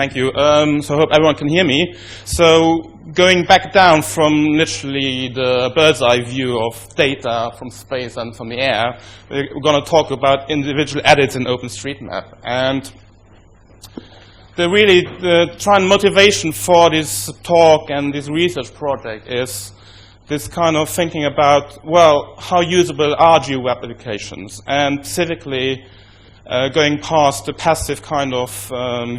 Thank you. So I hope everyone can hear me. So going back down from literally the bird's eye view of data from space and from the air, we're going to talk about individual edits in OpenStreetMap. And the trying motivation for this talk and this research project is this kind of thinking about, well, how usable are GeoWeb applications? And specifically, going past the passive kind of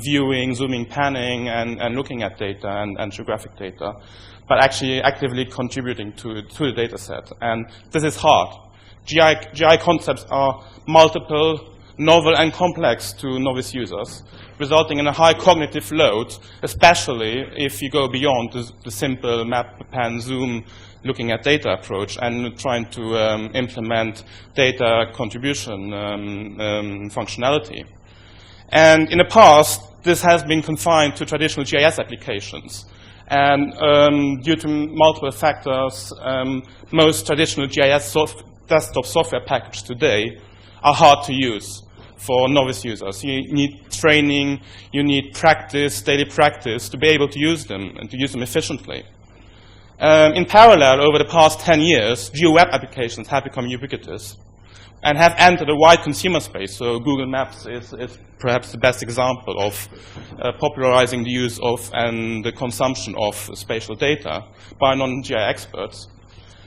viewing, zooming, panning, and looking at data and geographic data, but actually actively contributing to the data set. And this is hard. GI concepts are multiple, novel, and complex to novice users, resulting in a high cognitive load, especially if you go beyond the simple map, pan, zoom, looking at data approach and trying to implement data contribution functionality. And in the past, this has been confined to traditional GIS applications. And due to multiple factors, most traditional GIS desktop software packages today are hard to use for novice users. You need training, you need practice, daily practice to be able to use them and to use them efficiently. In parallel, over the past 10 years, GeoWeb applications have become ubiquitous and have entered a wide consumer space. So Google Maps is perhaps the best example of popularizing the use of and the consumption of spatial data by non-GI experts.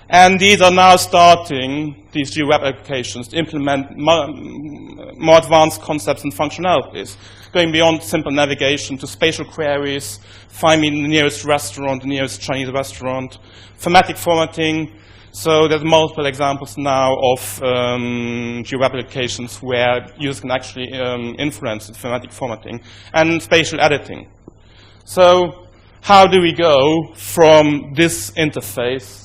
And these are now starting, these GeoWeb applications, to implement more advanced concepts and functionalities, going beyond simple navigation to spatial queries, find me the nearest restaurant, the nearest Chinese restaurant, thematic formatting. So there's multiple examples now of GeoWeb applications where users can actually influence the thematic formatting, and spatial editing. So how do we go from this interface,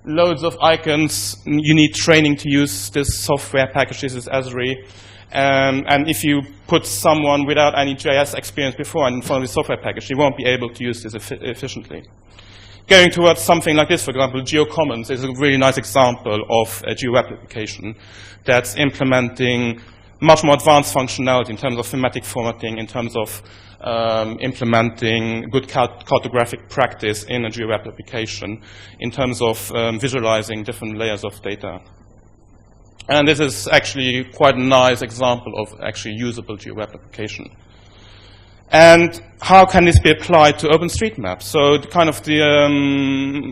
loads of icons, you need training to use this software package, this is Esri, and if you put someone without any GIS experience before in front of the software package, you won't be able to use this efficiently. Going towards something like this, for example, GeoCommons is a really nice example of a GeoWeb application that's implementing much more advanced functionality in terms of thematic formatting, in terms of implementing good cartographic practice in a GeoWeb application, in terms of visualizing different layers of data. And this is actually quite a nice example of actually usable GeoWeb application. And how can this be applied to OpenStreetMap? So the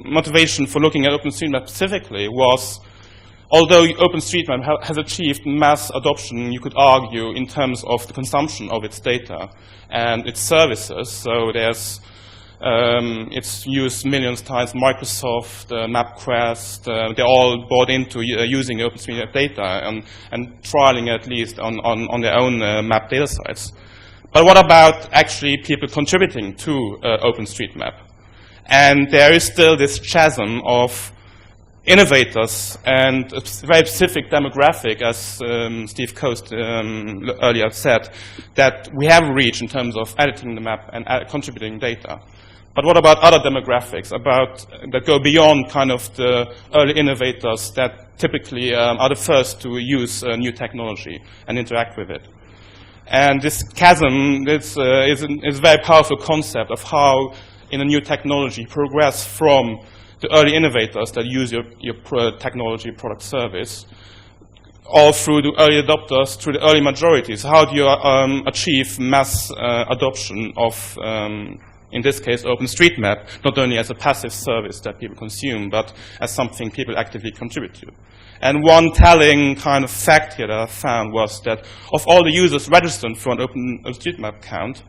motivation for looking at OpenStreetMap specifically was, although OpenStreetMap has achieved mass adoption, you could argue, in terms of the consumption of its data and its services. So there's, it's used millions of times, Microsoft, MapQuest, they're all bought into using OpenStreetMap data and trialing at least on their own map data sites. But what about actually people contributing to OpenStreetMap? And there is still this chasm of innovators and a very specific demographic, as Steve Coast earlier said, that we have reached in terms of editing the map and contributing data. But what about other demographics that go beyond kind of the early innovators that typically are the first to use new technology and interact with it? And this chasm is a very powerful concept of how, in a new technology, progress from the early innovators that use your technology, product, service, all through the early adopters, through the early majorities. How do you achieve mass adoption of, in this case, OpenStreetMap, not only as a passive service that people consume, but as something people actively contribute to? And one telling kind of fact here that I found was that of all the users registered for an OpenStreetMap account,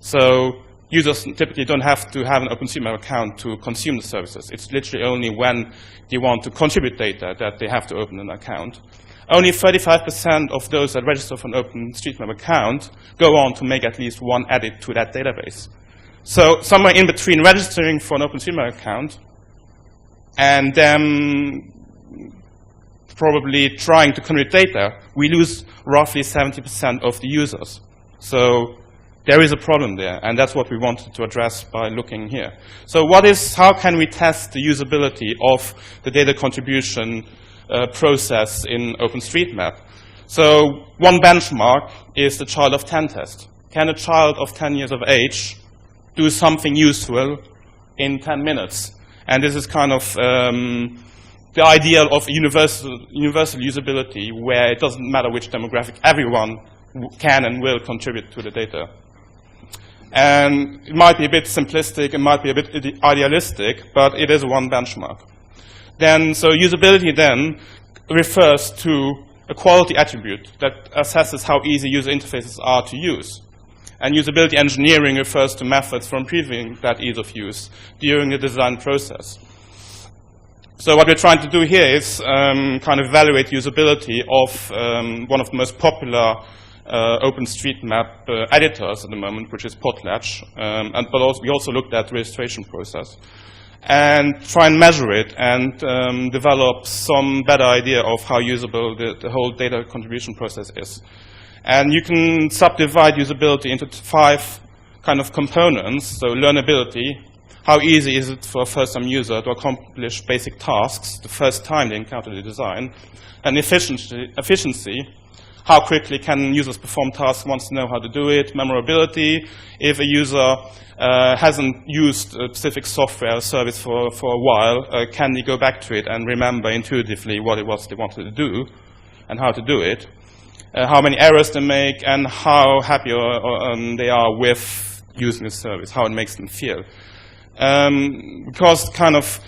so users typically don't have to have an OpenStreetMap account to consume the services. It's literally only when they want to contribute data that they have to open an account. Only 35% of those that register for an OpenStreetMap account go on to make at least one edit to that database. So somewhere in between registering for an OpenStreetMap account and then probably trying to contribute data, we lose roughly 70% of the users. So there is a problem there, and that's what we wanted to address by looking here. So how can we test the usability of the data contribution process in OpenStreetMap? So one benchmark is the child of 10 test. Can a child of 10 years of age do something useful in 10 minutes? And this is kind of the ideal of universal usability, where it doesn't matter which demographic, everyone can and will contribute to the data. And it might be a bit simplistic, it might be a bit idealistic, but it is one benchmark. Then, so usability then refers to a quality attribute that assesses how easy user interfaces are to use. And usability engineering refers to methods for improving that ease of use during the design process. So what we're trying to do here is kind of evaluate usability of one of the most popular OpenStreetMap editors at the moment, which is Potlatch. But also, we also looked at the registration process. And try and measure it and develop some better idea of how usable the whole data contribution process is. And you can subdivide usability into 5 kind of components. So learnability, how easy is it for a first-time user to accomplish basic tasks the first time they encounter the design. And efficiency, how quickly can users perform tasks once they know how to do it. Memorability, if a user hasn't used a specific software or service for a while, can they go back to it and remember intuitively what it was they wanted to do and how to do it. How many errors they make, and how happy they are with using the service, how it makes them feel. Because kind of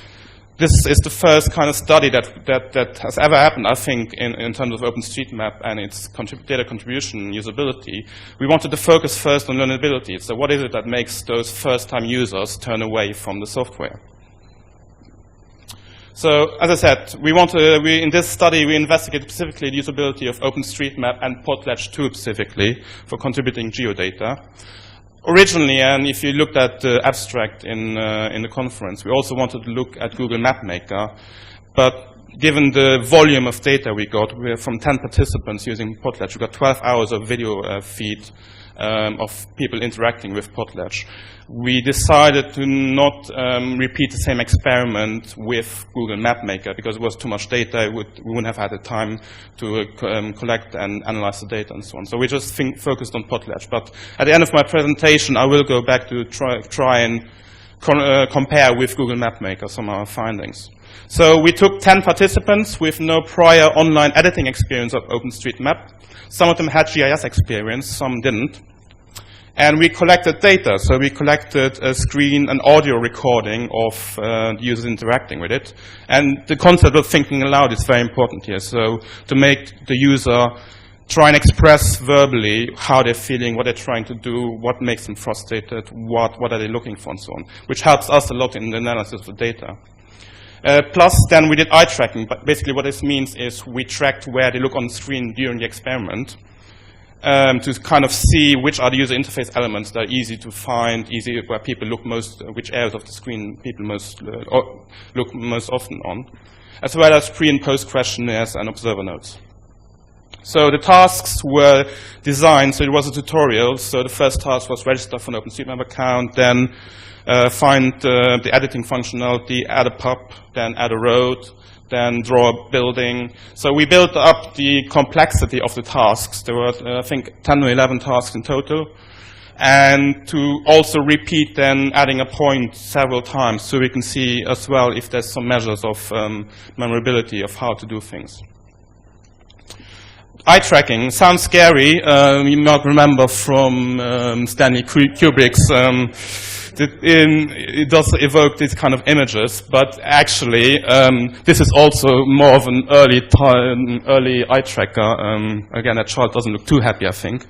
this is the first kind of study that has ever happened, I think, in terms of OpenStreetMap and its data contribution usability. We wanted to focus first on learnability. So what is it that makes those first-time users turn away from the software? So, as I said, in this study, we investigated specifically the usability of OpenStreetMap and Potlatch 2 specifically for contributing geodata. Originally, and if you looked at the abstract in the conference, we also wanted to look at Google MapMaker. But given the volume of data we got, we're from 10 participants using Potlatch. We got 12 hours of video feed of people interacting with Potlatch. We decided to not repeat the same experiment with Google MapMaker because it was too much data. We wouldn't have had the time to collect and analyze the data and so on. So we just focused on Potlatch. But at the end of my presentation, I will go back to try and compare with Google MapMaker some of our findings. So we took 10 participants with no prior online editing experience of OpenStreetMap. Some of them had GIS experience, some didn't. And we collected data. So we collected a screen and audio recording of the users interacting with it. And the concept of thinking aloud is very important here. So to make the user try and express verbally how they're feeling, what they're trying to do, what makes them frustrated, what are they looking for, and so on, which helps us a lot in the analysis of the data. Plus, then we did eye tracking. But basically what this means is we tracked where they look on the screen during the experiment. To kind of see which are the user interface elements that are easy to find, where people look most, which areas of the screen people look most often on, as well as pre- and post questionnaires and observer notes. So the tasks were designed, so it was a tutorial. So the first task was register for an OpenStreetMap account, then find the editing functionality, add a pub, then add a road, then draw a building. So we built up the complexity of the tasks. There were, I think, 10 or 11 tasks in total. And to also repeat then adding a point several times so we can see as well if there's some measures of memorability of how to do things. Eye tracking sounds scary. You might remember from Stanley Kubrick's it does evoke these kind of images, but actually this is also more of an early eye tracker. Again, that child doesn't look too happy, I think.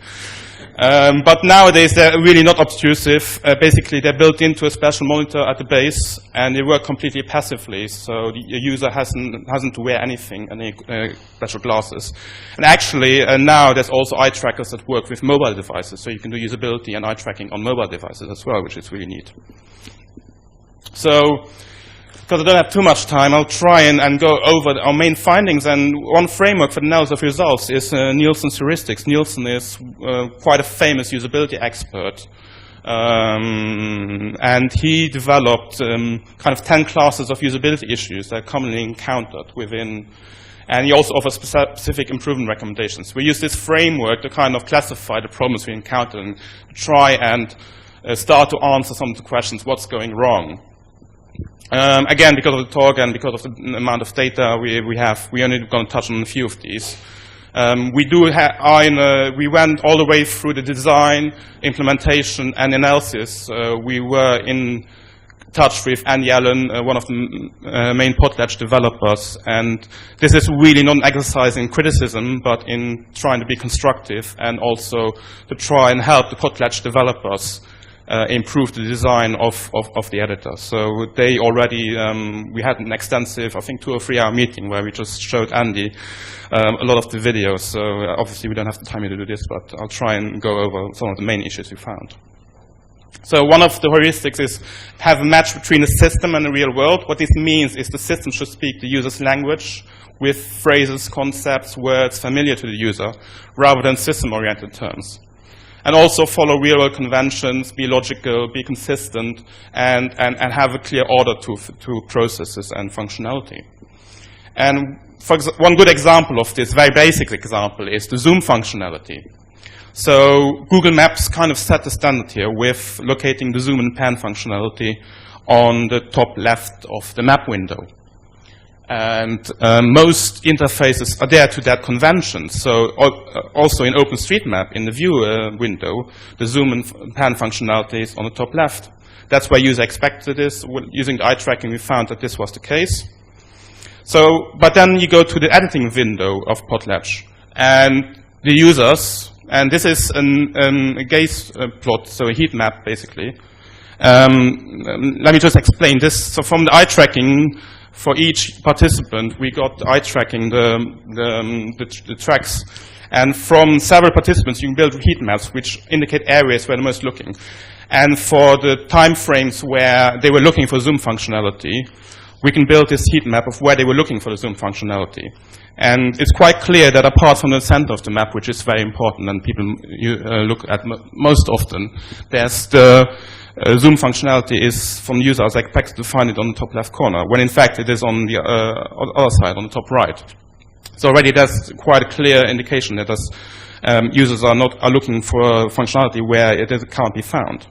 But nowadays they're really not obtrusive. Basically, they're built into a special monitor at the base, and they work completely passively. So the user hasn't to wear anything, any special glasses. And actually, now there's also eye trackers that work with mobile devices, so you can do usability and eye tracking on mobile devices as well, which is really neat. So, because I don't have too much time, I'll try and go over our main findings. And one framework for the analysis of results is Nielsen's heuristics. Nielsen is quite a famous usability expert. And he developed kind of 10 classes of usability issues that are commonly encountered within And he also offers specific improvement recommendations. We use this framework to kind of classify the problems we encounter and try and start to answer some of the questions, what's going wrong? Again, because of the talk and because of the amount of data we have, we're only going to touch on a few of these. We went all the way through the design, implementation, and analysis. We were in touch with Andy Allen, one of the main Potlatch developers, and this is really not an exercise in criticism, but in trying to be constructive and also to try and help the Potlatch developers improve the design of the editor. So they already, we had an extensive, I think 2 or 3 hour meeting where we just showed Andy a lot of the videos. So obviously we don't have the time to do this, but I'll try and go over some of the main issues we found. So one of the heuristics is have a match between the system and the real world. What this means is the system should speak the user's language with phrases, concepts, words familiar to the user, rather than system-oriented terms. And also follow real-world conventions, be logical, be consistent, and have a clear order to processes and functionality. And one good example of this, very basic example, is the zoom functionality. So Google Maps kind of set the standard here with locating the zoom and pan functionality on the top left of the map window. And most interfaces adhere to that convention. So also in OpenStreetMap, in the view window, the zoom and pan functionality is on the top left. That's where user expected this. Using the eye tracking, we found that this was the case. So, but then you go to the editing window of Potlatch, and the users, and this is a gaze plot, so a heat map basically. Let me just explain this. So from the eye tracking, for each participant, we got eye tracking the tracks. And from several participants, you can build heat maps which indicate areas where they're most looking. And for the time frames where they were looking for zoom functionality, we can build this heat map of where they were looking for the zoom functionality. And it's quite clear that apart from the center of the map, which is very important and people look at most often, there's the zoom functionality is from users expected to find it on the top left corner, when in fact it is on the other side, on the top right. So already that's quite a clear indication that users are looking for functionality where it can't be found.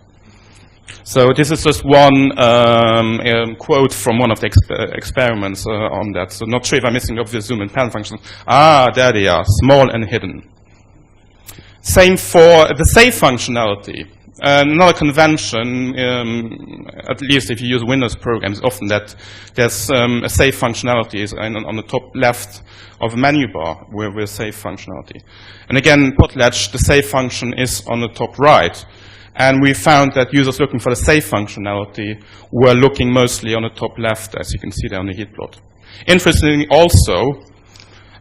So this is just one quote from one of the experiments on that. So not sure if I'm missing the obvious zoom and pan function. Ah, there they are, small and hidden. Same for the save functionality. Another convention, at least if you use Windows programs, often that there's a save functionality is on the top left of a menu bar where we save functionality. And again, Potlatch, the save function is on the top right. And we found that users looking for the save functionality were looking mostly on the top left, as you can see there on the heat plot. Interestingly also,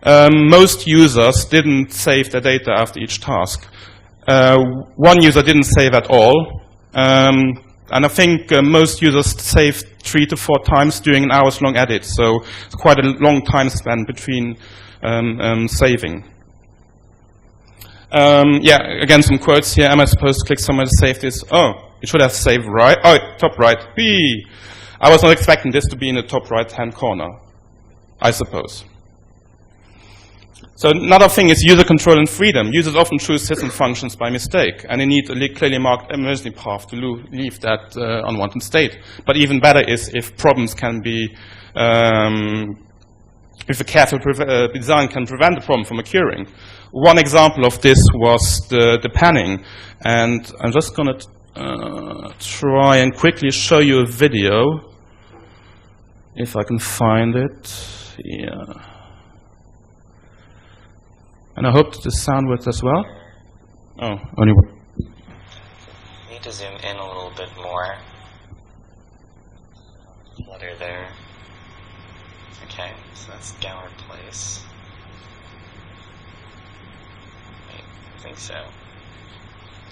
most users didn't save their data after each task. One user didn't save at all, and I think most users saved 3 to 4 times during an hours-long edit, so it's quite a long time span between saving. Yeah, again, some quotes here. Am I supposed to click somewhere to save this? Oh, it should have saved right. Oh, top right. B. I was not expecting this to be in the top right-hand corner, I suppose. So another thing is user control and freedom. Users often choose system functions by mistake, and they need a clearly marked emergency path to leave that unwanted state. But even better is if problems can be, if a careful design can prevent the problem from occurring. One example of this was the panning, and I'm just going to try and quickly show you a video, if I can find it. Yeah. And I hope that the sound works as well. Oh, only one. Need to zoom in a little bit more. Flutter there. Okay, so that's Gower Place. Wait, I think so.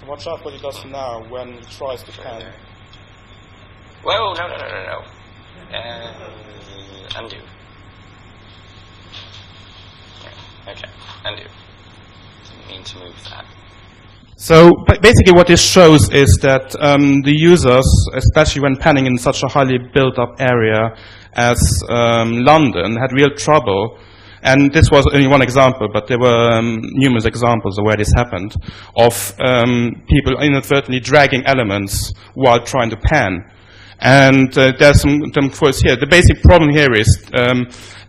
Watch out what he does now when he tries to pan. Whoa, no. And undo. Okay, undo. Didn't mean to move that. So basically what this shows is that the users, especially when panning in such a highly built-up area as London, had real trouble And this was only one example, but there were numerous examples of where this happened, of people inadvertently dragging elements while trying to pan. And there's some quotes here. The basic problem here is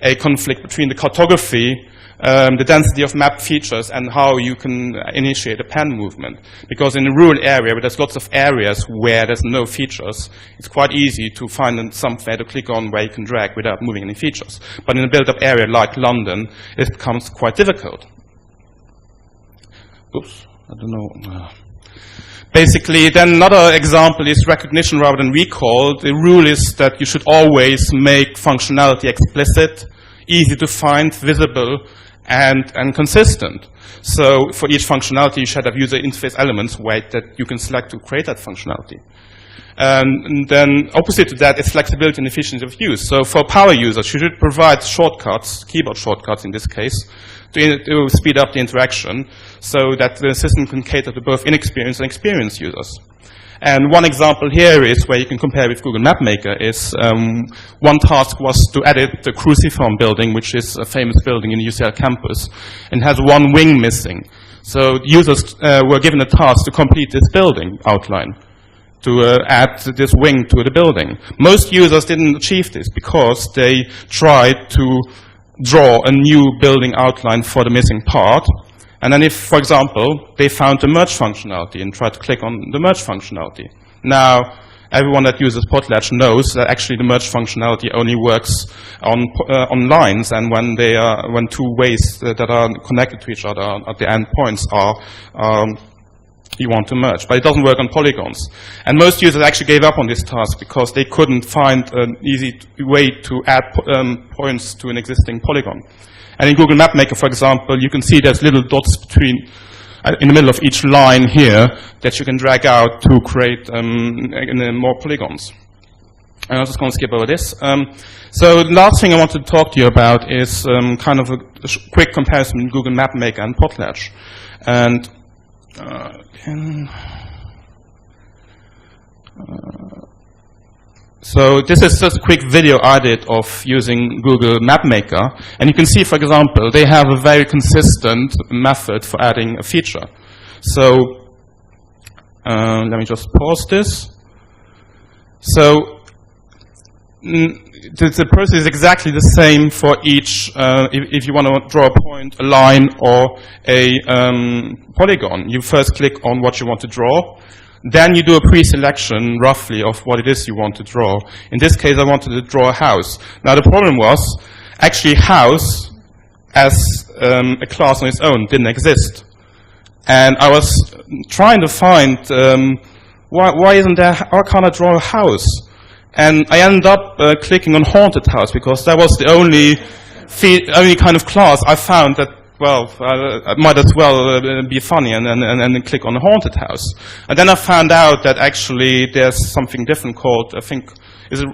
a conflict between the cartography, the density of map features, and how you can initiate a pan movement. Because in a rural area where there's lots of areas where there's no features, it's quite easy to find somewhere to click on where you can drag without moving any features. But in a built-up area like London, it becomes quite difficult. Oops, I don't know. Basically, then another example is recognition rather than recall. The rule is that you should always make functionality explicit, easy to find, visible, and consistent. So for each functionality, you should have user interface elements that you can select to create that functionality. And then opposite to that is flexibility and efficiency of use. So for power users, you should provide shortcuts, keyboard shortcuts in this case, to speed up the interaction so that the system can cater to both inexperienced and experienced users. And one example here is where you can compare with Google Map Maker is one task was to edit the Cruciform building, which is a famous building in the UCL campus, and has one wing missing. So users were given a task to complete this building outline, to add this wing to the building. Most users didn't achieve this because they tried to draw a new building outline for the missing part. And then if, for example, they found the merge functionality and tried to click on the merge functionality. Now, everyone that uses Potlatch knows that actually the merge functionality only works on lines, and when two ways that are connected to each other at the end points are you want to merge, but it doesn't work on polygons. And most users actually gave up on this task because they couldn't find an easy way to add points to an existing polygon. And in Google Map Maker, for example, you can see there's little dots between, in the middle of each line here, that you can drag out to create more polygons. And I'm just going to skip over this. So the last thing I wanted to talk to you about is kind of a quick comparison between Google Map Maker and Potlatch. And so this is just a quick video I did of using Google Map Maker. And you can see, for example, they have a very consistent method for adding a feature. So let me just pause this. So the process is exactly the same for each, if you want to draw a point, a line, or a polygon. You first click on what you want to draw. Then you do a pre-selection, roughly, of what it is you want to draw. In this case, I wanted to draw a house. Now, the problem was, actually, house, as a class on its own, didn't exist. And I was trying to find, why isn't there, why can't I draw a house? And I ended up clicking on haunted house, because that was the only kind of class I found that, well, I might as well be funny and then click on haunted house. And then I found out that actually there's something different called, I think, is it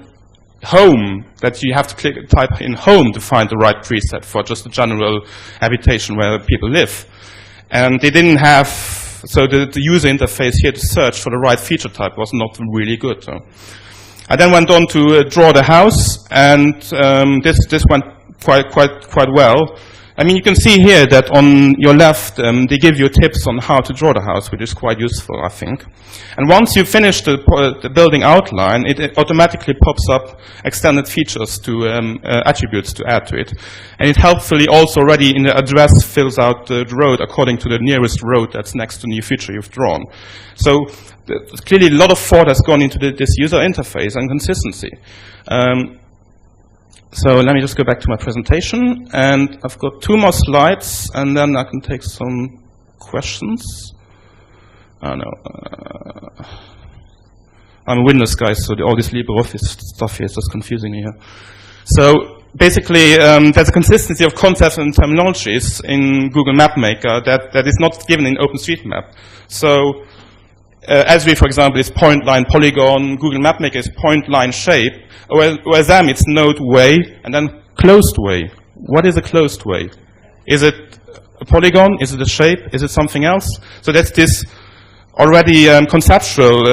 home, that you have to type in home to find the right preset for just a general habitation where people live. And they didn't have, so the user interface here to search for the right feature type was not really good. So I then went on to draw the house, and this went quite well. I mean, you can see here that on your left, they give you tips on how to draw the house, which is quite useful, I think. And once you finish the building outline, it automatically pops up extended features to attributes to add to it. And it helpfully also already in the address fills out the road according to the nearest road that's next to the new feature you've drawn. So clearly a lot of thought has gone into this user interface and consistency. So let me just go back to my presentation, and I've got 2 more slides, and then I can take some questions. Oh no, I'm a Windows guy, so all this LibreOffice stuff here is just confusing me here. So basically, there's a consistency of concepts and terminologies in Google Map Maker that is not given in OpenStreetMap. So Esri, for example, is point, line, polygon. Google Map Maker is point, line, shape. OSM, it's node, way, and then closed way. What is a closed way? Is it a polygon? Is it a shape? Is it something else? So that's this already conceptual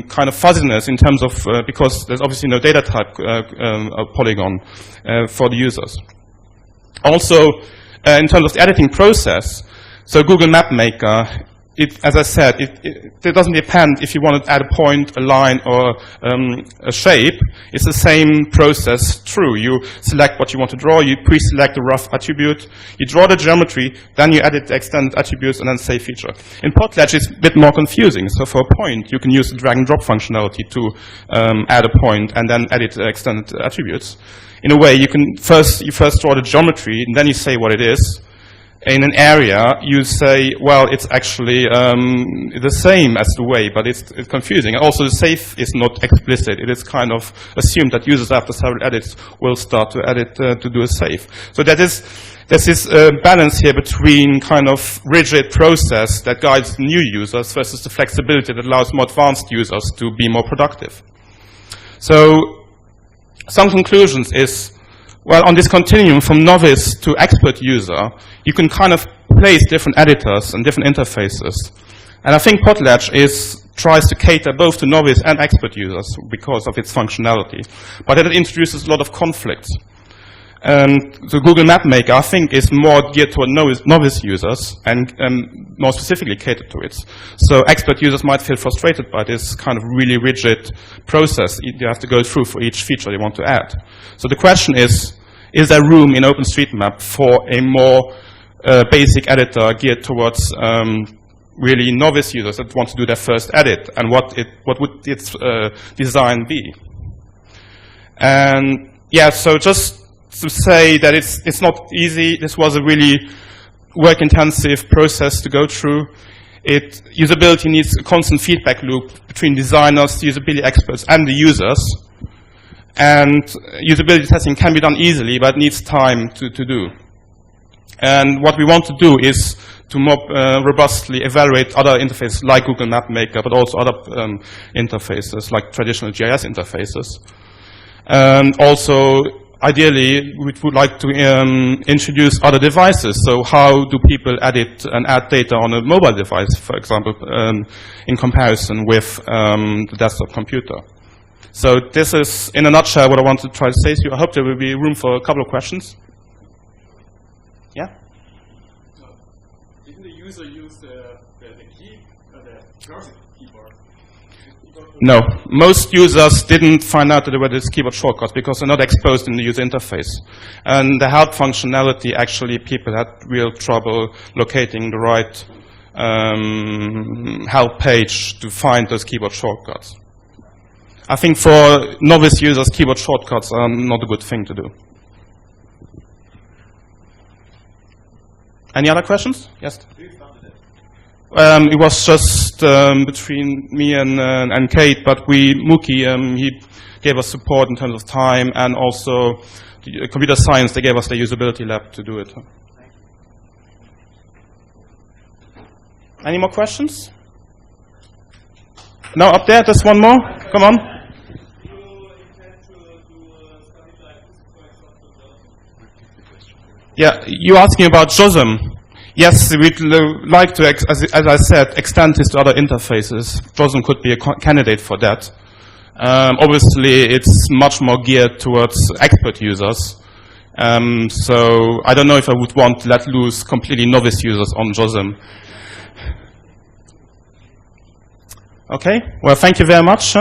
kind of fuzziness in terms of, because there's obviously no data type polygon for the users. Also, in terms of the editing process, so Google Map Maker, as I said, it doesn't depend if you want to add a point, a line, or a shape. It's the same process through. You select what you want to draw, you pre-select a rough attribute, you draw the geometry, then you edit the extended attributes, and then save feature. In Potlatch, it's a bit more confusing. So for a point, you can use the drag and drop functionality to add a point and then edit the extended attributes. In a way, you first draw the geometry, and then you say what it is. In an area, you say, well, it's actually the same as the way, but it's confusing. Also, the save is not explicit. It is kind of assumed that users, after several edits, will start to edit to do a save. So there's this balance here between kind of rigid process that guides new users versus the flexibility that allows more advanced users to be more productive. So some conclusions is, well, on this continuum from novice to expert user, you can kind of place different editors and different interfaces. And I think Potlatch tries to cater both to novice and expert users because of its functionality. But it introduces a lot of conflicts. And the Google Map Maker, I think, is more geared toward novice users and more specifically catered to it. So expert users might feel frustrated by this kind of really rigid process you have to go through for each feature you want to add. So the question is there room in OpenStreetMap for a more basic editor geared towards really novice users that want to do their first edit, and what would its design be? And yeah, so just to say that it's not easy. This was a really work-intensive process to go through. Usability needs a constant feedback loop between designers, usability experts, and the users. And usability testing can be done easily, but it needs time to do. And what we want to do is to more robustly evaluate other interfaces like Google Map Maker, but also other interfaces like traditional GIS interfaces. Also, ideally, we would like to introduce other devices. So how do people edit and add data on a mobile device, for example, in comparison with the desktop computer? So this is, in a nutshell, what I want to try to say to you. I hope there will be room for a couple of questions. Yeah? So, didn't the user use the key, the cursor keyboard? No, most users didn't find out that there were these keyboard shortcuts because they're not exposed in the user interface. And the help functionality, actually, people had real trouble locating the right help page to find those keyboard shortcuts. I think for novice users, keyboard shortcuts are not a good thing to do. Any other questions? Yes? It was just between me and Kate, but Mookie, he gave us support in terms of time, and also computer science, they gave us the usability lab to do it. Any more questions? No, up there, just one more. Come on. Yeah, you're asking about JOSM. Yes, we'd like to, as I said, extend this to other interfaces. JOSM could be a candidate for that. Obviously, it's much more geared towards expert users. So I don't know if I would want to let loose completely novice users on JOSM. Okay, well, thank you very much.